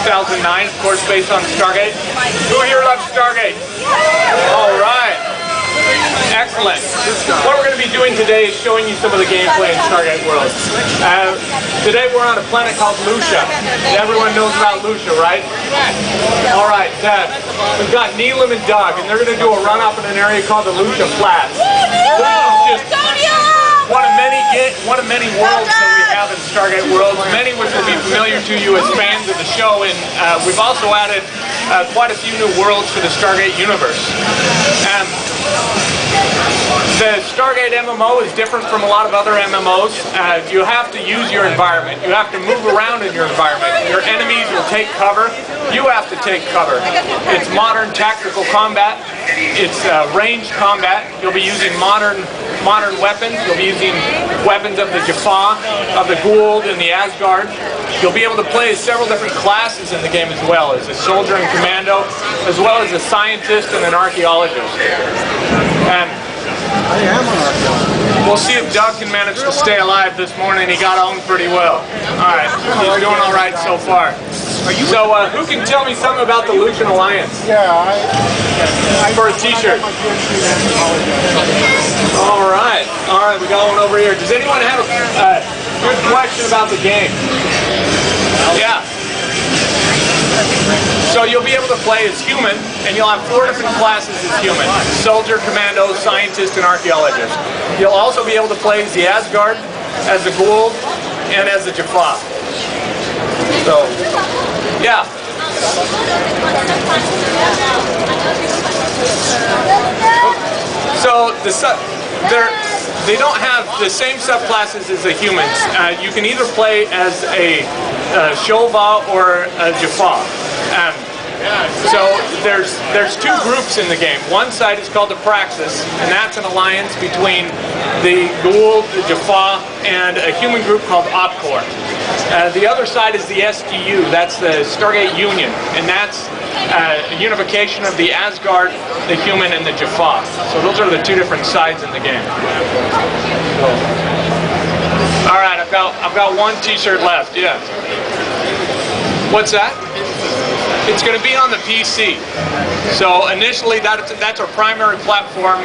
2009, of course, based on Stargate. Who here loves Stargate? All right. Excellent. What we're going to be doing today is showing you some of the gameplay in Stargate Worlds. Today we're on a planet called Lucia. Everyone knows about Lucia, right? All right. We've got Neelam and Doug, and they're going to do a run-up in an area called the Lucia Flats. This is just one of many worlds that we have in Stargate Worlds, many which will be familiar to you as fans of the show, and we've also added quite a few new worlds to the Stargate universe. The Stargate MMO is different from a lot of other MMOs. You have to use your environment. You have to move around in your environment. Your enemies will take cover. You have to take cover. It's modern tactical combat. It's ranged combat. You'll be using modern weapons. You'll be using weapons of the Jaffa, of the Gould, and the Asgard. You'll be able to play as several different classes in the game as well, as a soldier and commando, as well as a scientist and an archaeologist. We'll see if Doug can manage to stay alive this morning. He got home pretty well. Alright, he's doing alright so far. So, who can tell me something about the Lucian Alliance? For a t-shirt. Alright, we got one over here. Does anyone have a good question about the game? Yeah. So you'll be able to play as human, and you'll have 4 different classes as human: soldier, commando, scientist, and archaeologist. You'll also be able to play as the Asgard, as the Gould, and as the Jaffa. So, yeah. So they don't have the same subclasses as the humans. You can either play as a Shova or a Jaffa. So there's 2 groups in the game. One side is called the Praxis, and that's an alliance between the Gould, the Jaffa, and a human group called Opcor. The other side is the STU, that's the Stargate Union, and that's a unification of the Asgard, the human, and the Jaffa. So those are the 2 different sides in the game. All right, I've got one t-shirt left. Yeah. What's that? It's going to be on the PC. So initially, that's our primary platform,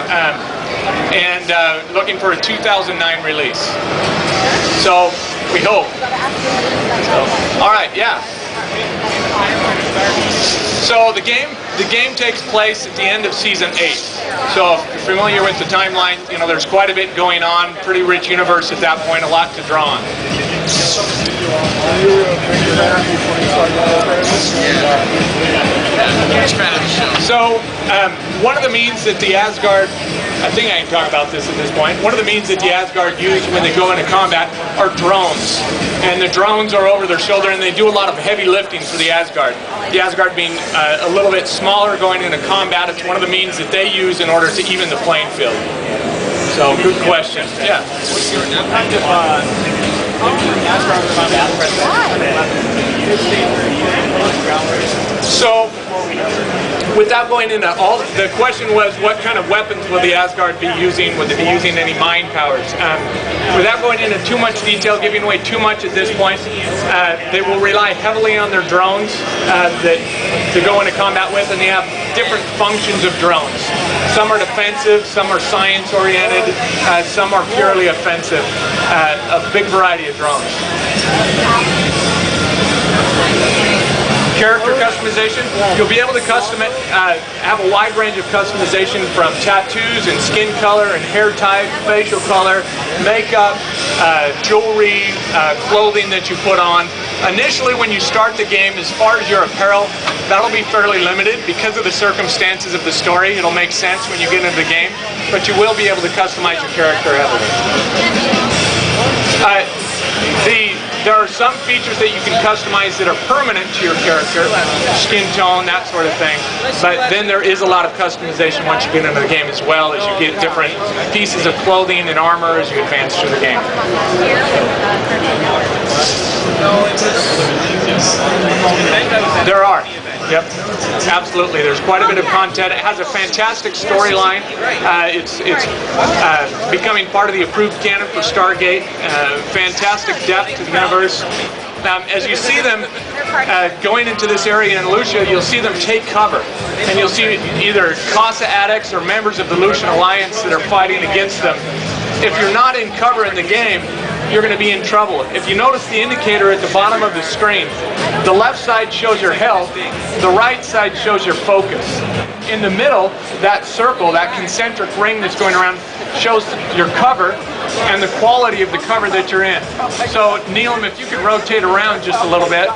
and looking for a 2009 release. So we hope. All right, yeah. So the game takes place at the end of season 8. So if you're familiar with the timeline, you know there's quite a bit going on. Pretty rich universe at that point, a lot to draw on. So one of the means that the Asgard, I think I can talk about this at this point, one of the means that the Asgard use when they go into combat are drones. And the drones are over their shoulder, and they do a lot of heavy lifting for the Asgard. The Asgard being a little bit smaller going into combat, it's one of the means that they use in order to even the playing field. So, good question. Yeah. So, without going into all, the question was what kind of weapons will the Asgard be using? Would they be using any mind powers? Without going into too much detail, giving away too much at this point, they will rely heavily on their drones to go into combat with, and they have different functions of drones. Some are defensive, some are science-oriented, some are purely offensive. A big variety of drones. Character customization, you'll be able to custom it, have a wide range of customization from tattoos and skin color and hair type, facial color, makeup, jewelry, clothing that you put on. Initially when you start the game, as far as your apparel, that'll be fairly limited because of the circumstances of the story. It'll make sense when you get into the game, but you will be able to customize your character heavily. There are some features that you can customize that are permanent to your character, skin tone, that sort of thing. But then there is a lot of customization once you get into the game as well, as you get different pieces of clothing and armor as you advance through the game. There are. Yep, absolutely. There's quite a bit of content. It has a fantastic storyline. It's becoming part of the approved canon for Stargate. Fantastic depth to the universe. As you see them, going into this area in Lucia, you'll see them take cover. And you'll see either Casa addicts or members of the Lucian Alliance that are fighting against them. If you're not in cover in the game, you're going to be in trouble. If you notice the indicator at the bottom of the screen, the left side shows your health, the right side shows your focus. In the middle, that circle, that concentric ring that's going around, shows your cover and the quality of the cover that you're in. So, Neelam, if you could rotate around just a little bit,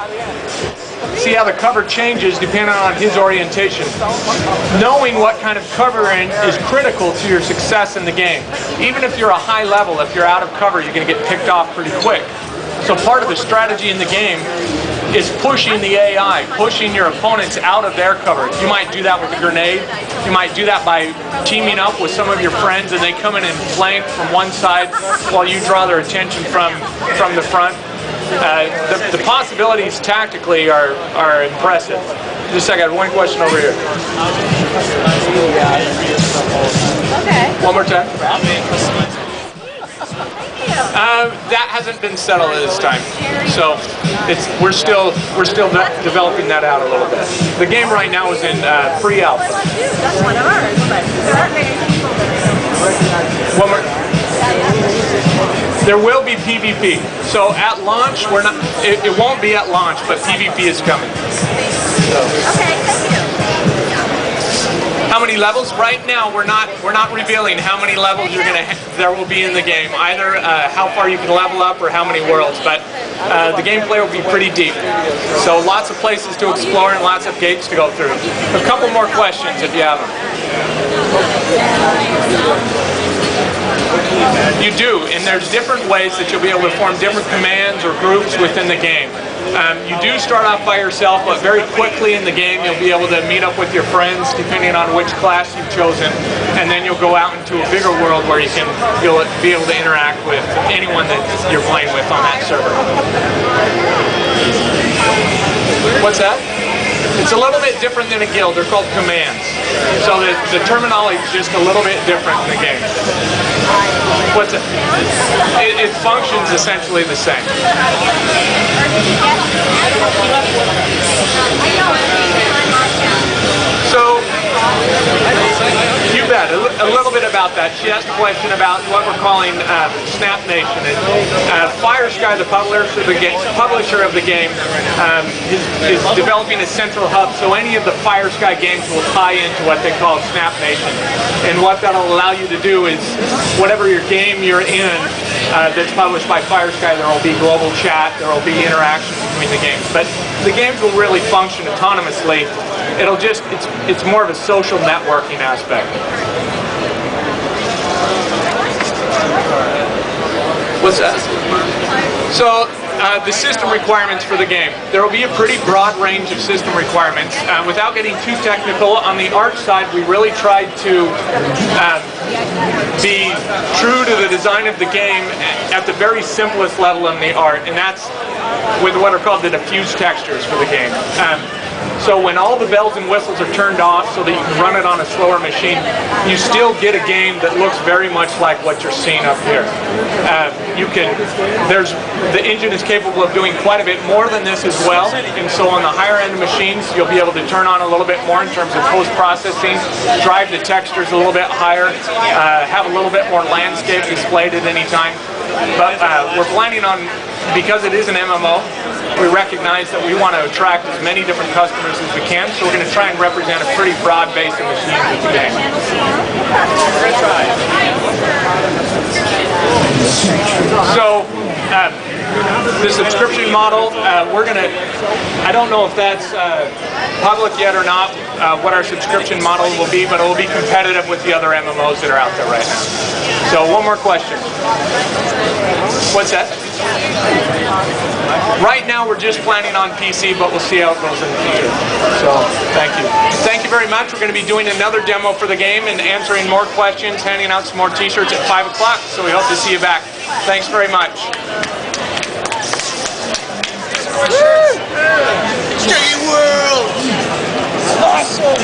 see how the cover changes depending on his orientation. Knowing what kind of cover you're in is critical to your success in the game. Even if you're a high level, if you're out of cover, you're going to get picked off pretty quick. So part of the strategy in the game is pushing the AI, pushing your opponents out of their cover. You might do that with a grenade. You might do that by teaming up with some of your friends and they come in and flank from one side while you draw their attention from the front. The possibilities tactically are impressive. Just a second, one question over here. Okay. One more time. That hasn't been settled at this time, so we're still developing that out a little bit. The game right now is in pre-alpha. That's one of ours, but there aren't many people that One more. There will be PvP. So at launch, it won't be at launch, but PvP is coming. Okay, thank you. How many levels? Right now, we're not revealing how many levels there will be in the game. Either how far you can level up or how many worlds. But the gameplay will be pretty deep. So lots of places to explore and lots of gates to go through. A couple more questions if you have them. You do, and there's different ways that you'll be able to form different commands or groups within the game. You do start off by yourself, but very quickly in the game you'll be able to meet up with your friends depending on which class you've chosen, and then you'll go out into a bigger world where you'll be able to interact with anyone that you're playing with on that server. What's that? It's a little bit different than a guild. They're called commands. So the terminology is just a little bit different in the game. What's it? It functions essentially the same. So, you bet. A little bit about that. She asked a question about what we're calling Snap Nation. Firesky, the publisher of the game, is developing a central hub, so any of the Firesky games will tie into what they call Snap Nation. And what that'll allow you to do is, whatever your game you're in that's published by Firesky, there will be global chat, there will be interaction between the games. But the games will really function autonomously. It's more of a social networking aspect. What's that? So, the system requirements for the game. There will be a pretty broad range of system requirements. Without getting too technical, on the art side, we really tried to be true to the design of the game at the very simplest level in the art, and that's with what are called the diffuse textures for the game. So when all the bells and whistles are turned off so that you can run it on a slower machine, you still get a game that looks very much like what you're seeing up here. The engine is capable of doing quite a bit more than this as well, and so on the higher end machines, you'll be able to turn on a little bit more in terms of post-processing, drive the textures a little bit higher, have a little bit more landscape displayed at any time. But we're planning on, because it is an MMO, we recognize that we want to attract as many different customers as we can, so we're going to try and represent a pretty broad base of machines with the game. We're going to try. So, the subscription model, I don't know if that's public yet or not, what our subscription model will be, but it will be competitive with the other MMOs that are out there right now. So, one more question. What's that? Right now we're just planning on PC, but we'll see how it goes in the future. So, thank you. Thank you very much. We're going to be doing another demo for the game and answering more questions, handing out some more t-shirts at 5 o'clock, so we hope to see you back. Thanks very much. Stargate Worlds! Awesome!